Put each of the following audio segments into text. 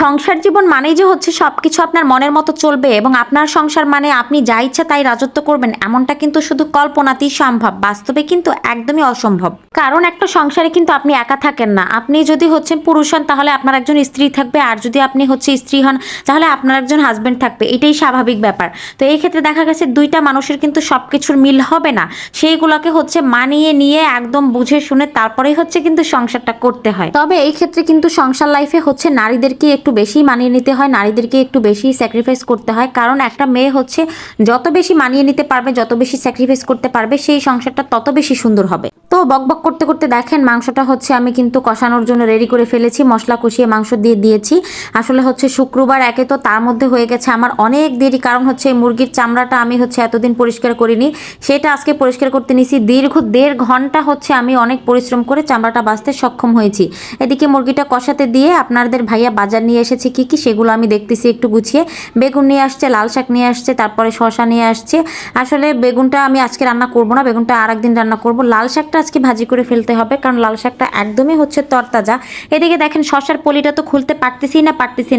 সংসার জীবন মানেই যে হচ্ছে সবকিছু আপনার মনের মতো চলবে এবং আপনার সংসার মানে আপনি যা ইচ্ছা তাই রাজত্ব করবেন, এমনটা কিন্তু শুধু কল্পনাতেই সম্ভব, বাস্তবে কিন্তু একদমই অসম্ভব। কারণ একটা সংসারে কিন্তু আপনি একা থাকেন না। আপনি যদি হচ্ছেন পুরুষ হন তাহলে আপনার একজন স্ত্রী থাকবে, আর যদি আপনি হচ্ছে স্ত্রী হন তাহলে আপনার একজন হাজবেন্ড থাকবে, এটাই স্বাভাবিক ব্যাপার। তো এই ক্ষেত্রে দেখা গেছে দুইটা মানুষের কিন্তু সবকিছুর মিল হবে না, সেইগুলোকে হচ্ছে মানিয়ে নিয়ে একদম বুঝে শুনে তারপরেই হচ্ছে কিন্তু সংসারটা করতে হয়। তবে এই ক্ষেত্রে কিন্তু সংসার লাইফে হচ্ছে নারীদেরকে একটু বেশি মানিয়ে নিতে হয়, নারীদেরকে একটু বেশি স্যাক্রিফাইস করতে হয়। কারণ একটা মেয়ে হচ্ছে যত বেশি মানিয়ে নিতে পারবে, যত বেশি স্যাক্রিফাইস করতে পারবে, সেই সংসারটা তত বেশি সুন্দর হবে। তো বকবক করতে করতে দেখেন মাংসটা হচ্ছে আমি কিন্তু কষানোর জন্য রেডি করে ফেলেছি, মশলা কষিয়ে মাংস দিয়ে দিয়েছি। আসলে হচ্ছে শুক্রবার, একে তো তার মধ্যে হয়ে গেছে আমার অনেক দেরি, কারণ হচ্ছে মুরগির চামড়াটা আমি হচ্ছে এতদিন পরিষ্কার করিনি, সেটা আজকে পরিষ্কার করতে নিছি। দীর্ঘ 1.5 ঘন্টা হচ্ছে আমি অনেক পরিশ্রম করে চামড়াটা বাছতে সক্ষম হয়েছি। এদিকে মুরগিটা কষাতে দিয়ে আপনাদের ভাইয়া বাজার নিয়ে এসেছে কি কি সেগুলো আমি দেখতেছি একটু গুছিয়ে। বেগুন নিয়ে আসছে, লাল শাক নিয়ে আসছে, তারপরে শসা নিয়ে আসছে। আসলে বেগুনটা আমি আজকে রান্না করব না, বেগুনটা আর একদিন রান্না করব। লাল শাকটা আজকে ভাজি করে ফেলতে হবে, কারণ লাল শাকটা একদমই হচ্ছে তরতাজা। এদিকে দেখেন শসার পলিটা তো খুলতে পারতেছি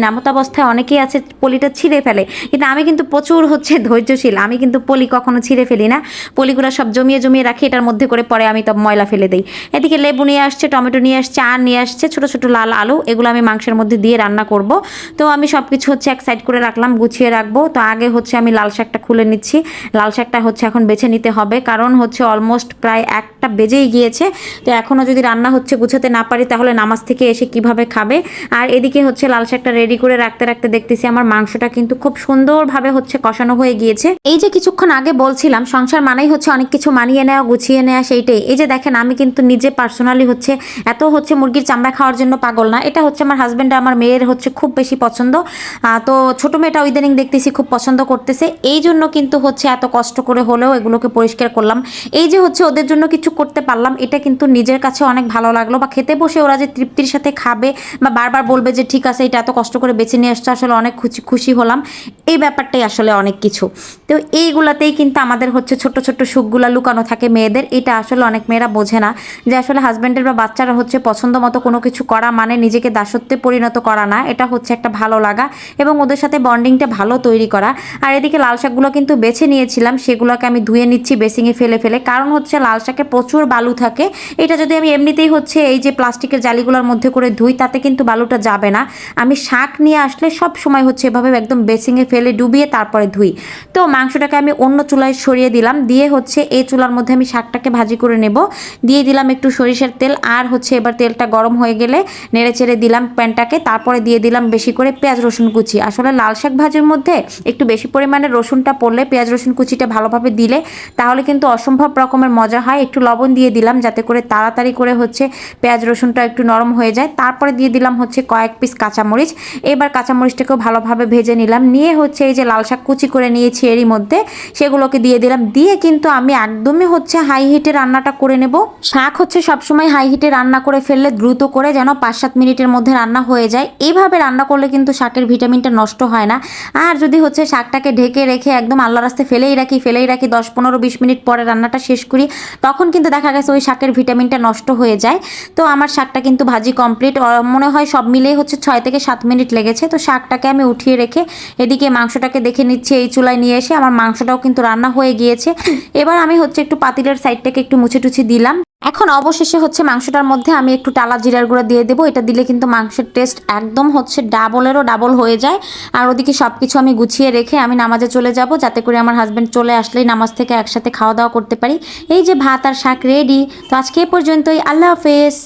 না, মতো অবস্থায় অনেকেই আছে পলিটা ছিঁড়ে ফেলে, কিন্তু আমি কিন্তু প্রচুর হচ্ছে ধৈর্যশীল, আমি কিন্তু পলি কখনো ছিঁড়ে ফেলি না। পলিগুলো সব জমিয়ে জমিয়ে রাখি এটার মধ্যে করে, পরে আমি তো ময়লা ফেলে দিই। এদিকে লেবু নিয়ে আসছে, টমেটো নিয়ে আসছে, আর নিয়ে আসছে ছোট ছোট লাল আলু, এগুলো আমি মাংসের মধ্যে দিয়ে রান্না করব। তো আমি সব কিছু হচ্ছে এক সাইড করে রাখলাম, গুছিয়ে রাখবো। তো আগে হচ্ছে আমি লাল শাকটা খুলে নিচ্ছি। লাল শাকটা হচ্ছে এখন বেছে নিতে হবে, কারণ হচ্ছে অলমোস্ট প্রায় 1টা বেজেই গিয়েছে। তো এখনও যদি রান্না হচ্ছে গুছাতে না পারি তাহলে নামাজ থেকে এসে কিভাবে খাবে। আর এদিকে হচ্ছে লাল শাকটা রেডি করে রাখতে রাখতে দেখতেছি আমার মাংসটা কিন্তু খুব সুন্দরভাবে হচ্ছে কষানো হয়ে গিয়েছে। এই যে কিছুক্ষণ আগে বলছিলাম সংসার মানেই হচ্ছে অনেক কিছু মানিয়ে নেওয়া, গুছিয়ে নেওয়া, সেইটাই। এই যে দেখেন আমি কিন্তু নিজে পার্সোনালি হচ্ছে এত হচ্ছে মুরগির চামড়া খাওয়ার জন্য পাগল না, এটা হচ্ছে আমার হাজবেন্ড আমার মেয়ের হচ্ছে খুব বেশি পছন্দ। তো ছোট মেয়েটা ইদানিং দেখতেছি খুব পছন্দ করতেছে, এই জন্য কিন্তু হচ্ছে এত কষ্ট করে হলেও এগুলোকে পরিষ্কার করলাম। এই যে হচ্ছে ওদের জন্য কিছু করতে পারলাম, এটা কিন্তু নিজের কাছে অনেক ভালো লাগলো। বা খেতে বসে ওরা যে তৃপ্তির সাথে খাবে বা বারবার বলবে যে ঠিক আছে এটা এত কষ্ট করে বেছে নিয়ে আসছে, আসলে অনেক খুশি হলাম। এই ব্যাপারটাই আসলে অনেক কিছু। তো এইগুলাতেই কিন্তু আমাদের হচ্ছে ছোট ছোট সুখগুলা লুকানো থাকে মেয়েদের, এটা আসলে অনেক মেয়েরা বোঝে না, যে আসলে হাজব্যান্ডের বা বাচ্চারা হচ্ছে পছন্দ মতো কোনো কিছু করা মানে নিজেকে দাসত্বে পরিণত করা না, এটা হচ্ছে একটা ভালো লাগা এবং ওদের সাথে বন্ডিংটা ভালো তৈরি করা। আর এদিকে লাল শাকগুলো কিন্তু বেছে নিয়েছিলাম, সেগুলোকে আমি ধুয়ে নিচ্ছি বেসিংয়ে ফেলে ফেলে, কারণ হচ্ছে লাল শাকে প্রচুর বালু থাকে। এটা যদি আমি এমনিতেই হচ্ছে এই যে প্লাস্টিকের জালিগুলোর মধ্যে করে ধুই তাতে কিন্তু বালুটা যাবে না। আমি শাক নিয়ে আসলে সব সময় হচ্ছে এভাবে একদম বেসিংয়ে ফেলে ডুবিয়ে তারপরে ধুই। তো মাংসটাকে আমি অন্য চুলায় সরিয়ে দিলাম, দিয়ে হচ্ছে এই চুলার মধ্যে আমি শাকটাকে ভাজি করে নেব। দিয়ে দিলাম একটু সরিষার তেল, আর হচ্ছে এবার তেলটা গরম হয়ে গেলে নেড়ে চেড়ে দিলাম প্যানটাকে, তারপরে দিয়ে দিলাম বেশি করে পেঁয়াজ রসুন কুচি। আসলে লাল শাক ভাজির মধ্যে একটু বেশি পরিমাণে রসুনটা পড়লে, পেঁয়াজ রসুন কুচিটা ভালোভাবে দিলে তাহলে কিন্তু অসম্ভব রকমের মজা হয়। একটু লবণ দিয়ে দিলাম যাতে করে তাড়াতাড়ি করে হচ্ছে পেঁয়াজ রসুনটা একটু নরম হয়ে যায়। তারপরে দিয়ে দিলাম হচ্ছে কয়েক পিস কাঁচামরিচ। এবার কাঁচামরিচটাকেও ভালোভাবে ভেজে নিলাম, নিয়ে হচ্ছে এই যে লাল শাক কুচি করে নিয়েছি এরই মধ্যে সেগুলোকে দিয়ে দিলাম। দিয়ে কিন্তু আমি একদমই হচ্ছে হাই হিটে রান্নাটা করে নেব। শাক হচ্ছে সবসময় হাই হিটে রান্না করে ফেললে দ্রুত করে যেন 5-7 মিনিটের মধ্যে রান্না হয়ে যায়। এইভাবে রান্না করলে কিন্তু শাকের ভিটামিনটা নষ্ট হয় না। আর যদি হচ্ছে শাকটাকে ঢেকে রেখে একদম আল্লাহ রাস্তে ফেলেই রাখি 10-15-20 মিনিট পরে রান্নাটা শেষ করি, তখন কিন্তু দেখা গেছে ওই শাকের ভিটামিনটা নষ্ট হয়ে যায়। তো আমার শাকটা কিন্তু ভাজি কমপ্লিট, মনে হয় সব মিলেই হচ্ছে 6-7 মিনিট লেগেছে। তো শাকটাকে আমি উঠিয়ে রেখে এদিকে মাংসটাকে দেখে নিচ্ছি, এই চুলায় নিয়ে এসে আমার মাংসটাও কিন্তু রান্না হয়ে গিয়েছে। এবার আমি হচ্ছে একটু পাতিলের সাইডটাকে একটু মুছে টুছে দিলাম। এখন অবশেষে হচ্ছে মাংসটার মধ্যে আমি একটু টালা জিরার গুঁড়া দিয়ে দেবো, এটা দিলে কিন্তু মাংসের টেস্ট একদম হচ্ছে ডাবলেরও ডাবল হয়ে যায়। আর ওদিকে সব কিছু আমি গুছিয়ে রেখে আমি নামাজে চলে যাব, যাতে করে আমার হাজব্যান্ড চলে আসলেই নামাজ থেকে একসাথে খাওয়া দাওয়া করতে পারি। এই যে ভাত আর শাক রেডি। তো আজকে এ পর্যন্তই, আল্লাহ হাফেজ।